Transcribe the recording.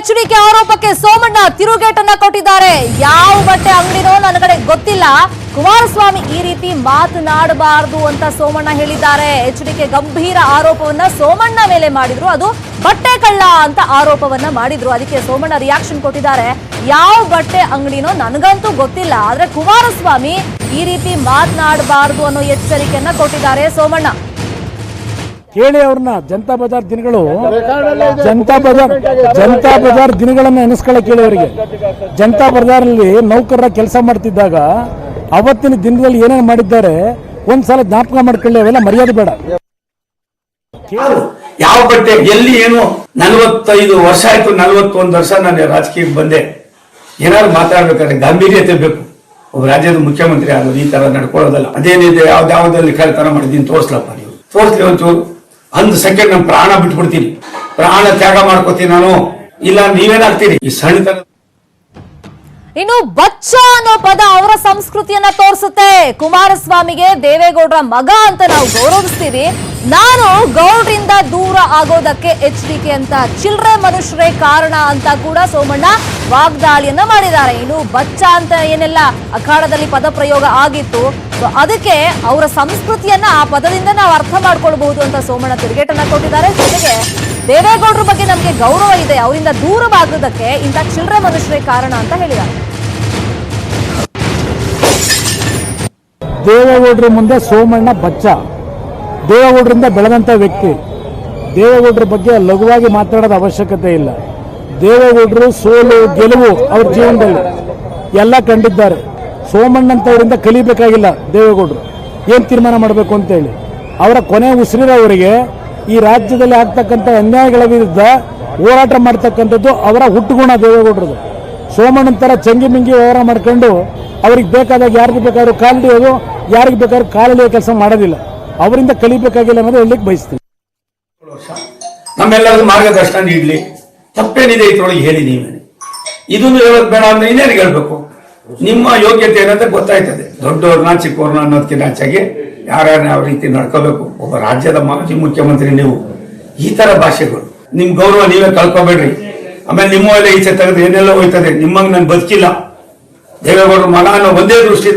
HDK ಆರೋಪಕ್ಕೆ ಸೋಮಣ್ಣ ತಿರುಗೇಟನ್ನ ಕೊಟ್ಟಿದ್ದಾರೆ. ಯಾವ ಬಟ್ಟೆ ಅಂಗಡಿನೋ ನನ್ನ ಕಡೆ ಗೊತ್ತಿಲ್ಲ, ಕುಮಾರಸ್ವಾಮಿ ಈ ರೀತಿ ಮಾತನಾಡಬಾರದು ಅಂತ ಸೋಮಣ್ಣ ಹೇಳಿದ್ದಾರೆ. ಎಚ್ಡಿಕೆ ಗಂಭೀರ ಆರೋಪವನ್ನ ಸೋಮಣ್ಣ ಮೇಲೆ ಮಾಡಿದ್ರು, ಅದು ಬಟ್ಟೆ ಕಳ್ಳ ಅಂತ ಆರೋಪವನ್ನ ಮಾಡಿದ್ರು. ಅದಕ್ಕೆ ಸೋಮಣ್ಣ ರಿಯಾಕ್ಷನ್ ಕೊಟ್ಟಿದ್ದಾರೆ. ಯಾವ ಬಟ್ಟೆ ಅಂಗಡಿನೋ ನನಗಂತೂ ಗೊತ್ತಿಲ್ಲ, ಆದ್ರೆ ಕುಮಾರಸ್ವಾಮಿ ಈ ರೀತಿ ಮಾತನಾಡಬಾರದು ಅನ್ನೋ ಎಚ್ಚರಿಕೆಯನ್ನ ಕೊಟ್ಟಿದ್ದಾರೆ ಸೋಮಣ್ಣ. ಕೇಳಿ ಅವ್ರನ್ನ ಜನತಾ ಬಜಾರ್ ದಿನಗಳು, ಜನತಾ ಬಜಾರ್ ದಿನಗಳನ್ನ ಎನಿಸ್ಕೊಳ್ಳಕ್ಕೆ ಕೇಳಿ ಅವರಿಗೆ. ಜನತಾ ಬಜಾರಲ್ಲಿ ನೌಕರರ ಕೆಲಸ ಮಾಡ್ತಿದ್ದಾಗ ಅವತ್ತಿನ ದಿನದಲ್ಲಿ ಏನೇನು ಮಾಡಿದ್ದಾರೆ ಒಂದ್ಸಲ ಜ್ಞಾಪಕ ಮಾಡ್ಕೊಳ್ಳಿ. ಅವೆಲ್ಲ ಮರ್ಯಾದೆ ಬೇಡ. ಯಾವ ಬಟ್ಟೆ ಎಲ್ಲಿ ಏನು 45 ವರ್ಷ ಆಯ್ತು, 41 ವರ್ಷ ನಾನು ರಾಜಕೀಯಕ್ಕೆ ಬಂದೆ. ಏನಾದ್ರು ಮಾತಾಡ್ಬೇಕಾದ್ರೆ ಗಾಂಭೀರ್ಯತೆ ಬೇಕು. ಒಬ್ಬ ರಾಜ್ಯದ ಮುಖ್ಯಮಂತ್ರಿ ಆಗೋದು ಈ ತರ ನಡ್ಕೊಳ್ಳೋದಲ್ಲ. ಅದೇನಿದೆ ಯಾವ್ದಾವ್ದಲ್ಲಿ ಕಳ್ತನ ಮಾಡಿದ್ದೀನಿ ತೋರಿಸ್ಲಪ್ಪ, ನೀವು ತೋರಿಸ್ಲಿ ಒಂಚೂರು. 1 ಸೆಕೆಂಡ್ ನಾನು ಪ್ರಾಣ ಬಿಟ್ಬಿಡ್ತೀನಿ, ಪ್ರಾಣ ತ್ಯಾಗ ಮಾಡ್ಕೋತೀನಿ ನಾನು. ಇಲ್ಲ ನೀವೇನಾಗ್ತೀರಿ ಈ ಸಣ್ಣತನ. ಇನ್ನು ಬಚ್ಚ ಅನ್ನೋ ಪದ ಅವರ ಸಂಸ್ಕೃತಿಯನ್ನ ತೋರಿಸುತ್ತೆ. ಕುಮಾರಸ್ವಾಮಿಗೆ ದೇವೇಗೌಡರ ಮಗ ಅಂತ ನಾವು ಗೌರವಿಸ್ತೀವಿ, ನಾನು ಗೌಡ್ರಿಂದ ದೂರ ಆಗೋದಕ್ಕೆ ಎಚ್ಡಿಕೆ ಅಂತ ಚಿಲ್ರೆ ಮನುಷ್ಯರೇ ಕಾರಣ ಅಂತ ಕೂಡ ಸೋಮಣ್ಣ ವಾಗ್ದಾಳಿಯನ್ನ ಮಾಡಿದ್ದಾರೆ. ಇನ್ನು ಬಚ್ಚ ಅಂತ ಏನೆಲ್ಲ ಅಖಾಡದಲ್ಲಿ ಪದ ಪ್ರಯೋಗ ಆಗಿತ್ತು, ಅದಕ್ಕೆ ಅವರ ಸಂಸ್ಕೃತಿಯನ್ನ ಆ ಪದದಿಂದ ನಾವು ಅರ್ಥ ಮಾಡ್ಕೊಳ್ಬಹುದು ಅಂತ ಸೋಮಣ್ಣ ತಿರುಗೇಟನ್ನ ಕೊಟ್ಟಿದ್ದಾರೆ. ಜೊತೆಗೆ ದೇವೇಗೌಡರ ಬಗ್ಗೆ ನಮಗೆ ಗೌರವ ಇದೆ, ಅವರಿಂದ ದೂರವಾಗೋದಕ್ಕೆ ಇಂಥ ಚಿಲ್ರೆ ಮನುಷ್ಯರೇ ಕಾರಣ ಅಂತ ಹೇಳಿದ್ದಾರೆ. ದೇವೇಗೌಡರ ಮುಂದೆ ಸೋಮಣ್ಣ ಬಚ್ಚ, ದೇವೇಗೌಡರಿಂದ ಬೆಳೆದಂತ ವ್ಯಕ್ತಿ. ದೇವೇಗೌಡರ ಬಗ್ಗೆ ಲಘುವಾಗಿ ಮಾತಾಡೋದ ಅವಶ್ಯಕತೆ ಇಲ್ಲ. ದೇವೇಗೌಡರು ಸೋಲು ಗೆಲುವು ಅವ್ರ ಜೀವನದಲ್ಲಿ ಎಲ್ಲ ಕಂಡಿದ್ದಾರೆ. ಸೋಮಣ್ಣಂತವರಿಂದ ಕಲಿಬೇಕಾಗಿಲ್ಲ ದೇವೇಗೌಡರು ಏನ್ ತೀರ್ಮಾನ ಮಾಡಬೇಕು ಅಂತ ಹೇಳಿ. ಅವರ ಕೊನೆ ಉಸಿರಿರೋವರಿಗೆ ಈ ರಾಜ್ಯದಲ್ಲಿ ಆಗ್ತಕ್ಕಂಥ ಅನ್ಯಾಯಗಳ ವಿರುದ್ಧ ಹೋರಾಟ ಮಾಡ್ತಕ್ಕಂಥದ್ದು ಅವರ ಹುಟ್ಟುಗುಣ ದೇವೇಗೌಡರದು. ಸೋಮಣ್ಣಂತರ ಚಂಗಿ ಮಿಂಗಿ ವ್ಯವಹಾರ ಮಾಡ್ಕೊಂಡು ಅವ್ರಿಗೆ ಬೇಕಾದಾಗ ಯಾರಿಗೆ ಬೇಕಾದ್ರೂ ಕಾಲಿಡಿಯೋದು, ಯಾರಿಗೆ ಬೇಕಾದ್ರೂ ಕಾಲಿಡಿಯೋ ಕೆಲಸ ಮಾಡೋದಿಲ್ಲ. ಅವರಿಂದ ಕಲಿಬೇಕಾಗಿಲ್ಲ ಅನ್ನೋದು ಹೇಳಲಿಕ್ಕೆ ಬಯಸ್ತೀನಿ. ನಮ್ಮೆಲ್ಲರೂ ಮಾರ್ಗದರ್ಶನ ನೀಡಲಿ, ತಪ್ಪೇನಿದೆ ಇದ್ರೊಳಗೆ ಹೇಳಿ. ನೀವೇನೆ ಇದನ್ನು ಹೇಳೋದು ಬೇಡ ಅಂದ್ರೆ ಇನ್ನೇನು ಹೇಳ್ಬೇಕು? ನಿಮ್ಮ ಯೋಗ್ಯತೆ ಏನಂತ ಗೊತ್ತಾಯ್ತದೆ. ದೊಡ್ಡವ್ರನ್ನ ಚಿಕ್ಕವ್ರನ್ನ ಅನ್ನೋದಕ್ಕಿಂತ ಹೆಚ್ಚಾಗಿ ಯಾರ್ಯಾರನ್ನ ಯಾವ ರೀತಿ ನಡ್ಕೋಬೇಕು. ಒಬ್ಬ ರಾಜ್ಯದ ಮಾಜಿ ಮುಖ್ಯಮಂತ್ರಿ ನೀವು, ಈ ತರ ಭಾಷೆಗಳು, ನಿಮ್ ಗೌರವ ನೀವೇ ಕಳ್ಕೊಬೇಡ್ರಿ. ಆಮೇಲೆ ನಿಮ್ಮಲ್ಲೇ ಈಚೆ ತೆಗೆದು ಏನೆಲ್ಲ ಹೋಯ್ತದೆ. ನಿಮ್ಮಂಗೆ ನಾನು ಬದುಕಿಲ್ಲ. ದೇವೇಗೌಡರ ಮಗ ಅನ್ನೋ ಒಂದೇ ದೃಷ್ಟಿ